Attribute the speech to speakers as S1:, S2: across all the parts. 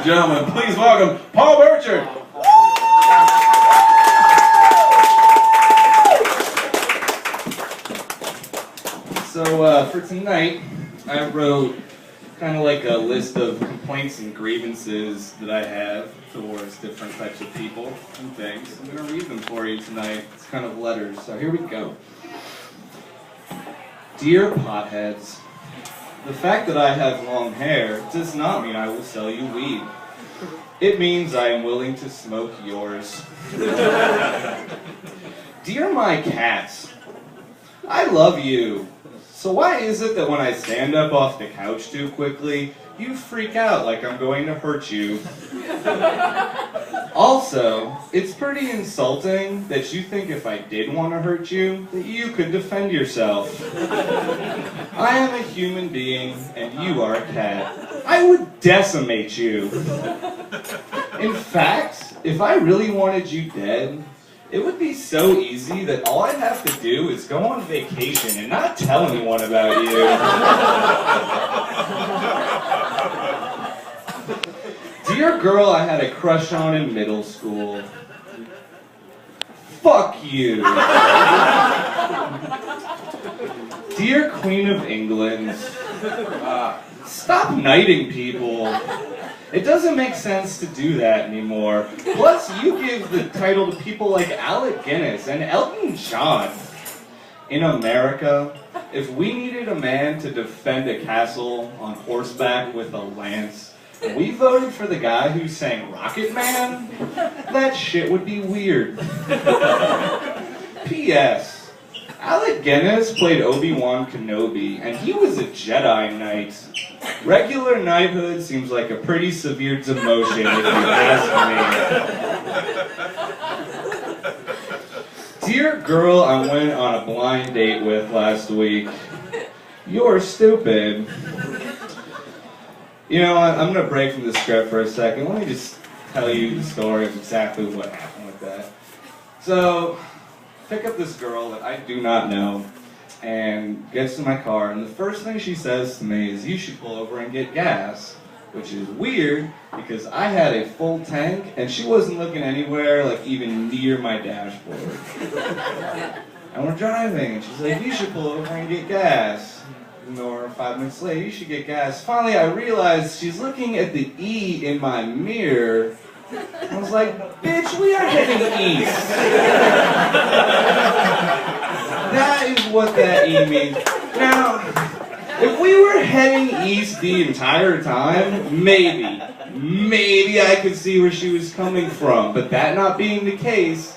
S1: gentlemen, please welcome Paul Burchard. So for tonight, I wrote kind of like a list of complaints and grievances that I have towards different types of people and things. I'm going to read them for you tonight. It's kind of letters, so here we go. Dear Potheads, the fact that I have long hair does not mean I will sell you weed. It means I am willing to smoke yours. Dear my cats, I love you. So why is it that when I stand up off the couch too quickly, you freak out like I'm going to hurt you? Also, it's pretty insulting that you think if I did want to hurt you, that you could defend yourself. I am a human being, and you are a cat. I would decimate you. In fact, if I really wanted you dead, it would be so easy that all I'd have to do is go on vacation and not tell anyone about you. Dear girl I had a crush on in middle school. Fuck you. Dear Queen of England, stop knighting people. It doesn't make sense to do that anymore. Plus, you give the title to people like Alec Guinness and Elton John. In America, if we needed a man to defend a castle on horseback with a lance, and we voted for the guy who sang Rocket Man, that shit would be weird. P.S. Alec Guinness played Obi-Wan Kenobi, and he was a Jedi Knight. Regular knighthood seems like a pretty severe demotion, if you ask me. Dear girl I went on a blind date with last week, you're stupid. You know what, I'm going to break from the script for a second. Let me just tell you the story of exactly what happened with that. So, pick up this girl that I do not know, and gets to my car, and the first thing she says to me is, you should pull over and get gas, which is weird, because I had a full tank, and she wasn't looking anywhere, like even near my dashboard. And we're driving, and she's like, you should pull over and get gas. Or 5 minutes later, you should get gas. Finally, I realized she's looking at the E in my mirror. I was like, bitch, we are heading east. That is what that E means. Now, if we were heading east the entire time, maybe I could see where she was coming from. But that not being the case,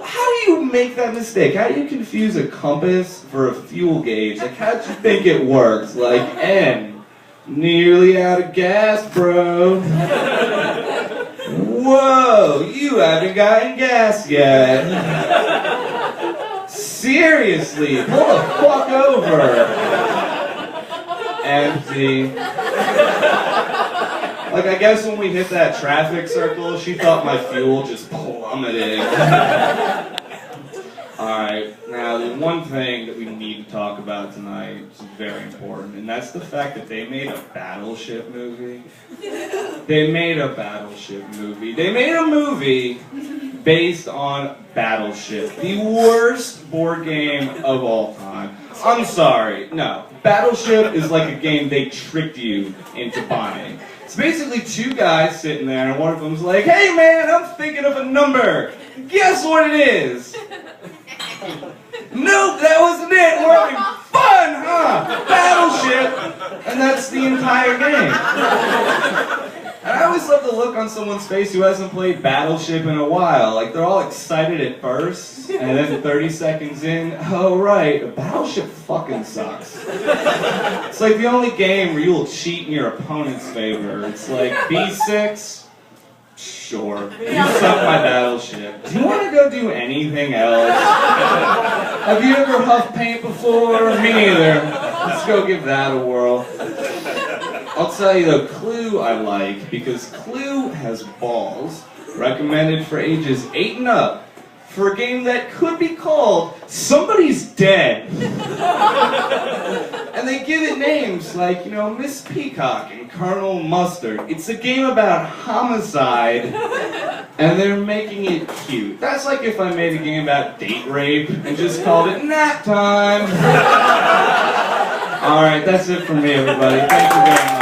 S1: how do you make that mistake? How do you confuse a compass for a fuel gauge? Like, how do you think it works? Like, N, nearly out of gas, bro. Whoa, you haven't gotten gas yet. Seriously, pull the fuck over. Empty. Like, I guess when we hit that traffic circle, she thought my fuel just plummeted. Alright, now the one thing that we need to talk about tonight is very important, and that's the fact that they made a Battleship movie. They made a Battleship movie. They made a movie based on Battleship, the worst board game of all time. I'm sorry, no. Battleship is like a game they tricked you into buying. It's basically two guys sitting there, and one of them's like, hey man, I'm thinking of a number. Guess what it is? Nope, that wasn't it. We're having fun, huh? Battleship! And that's the entire game. And I always love the look on someone's face who hasn't played Battleship in a while. Like, they're all excited at first, and then 30 seconds in, oh right, Battleship fucking sucks. It's like the only game where you'll cheat in your opponent's favor. It's like, B6? Sure. You suck my Battleship. Do you want to go do anything else? Have you ever huffed paint before? Me neither. Let's go give that a whirl. I'll tell you though, Clue I like, because Clue has balls, recommended for ages 8 and up, for a game that could be called Somebody's Dead. And they give it names like, you know, Miss Peacock and Colonel Mustard. It's a game about homicide, and they're making it cute. That's like if I made a game about date rape and just called it Nap Time. Alright, that's it for me, everybody. Thank you very much.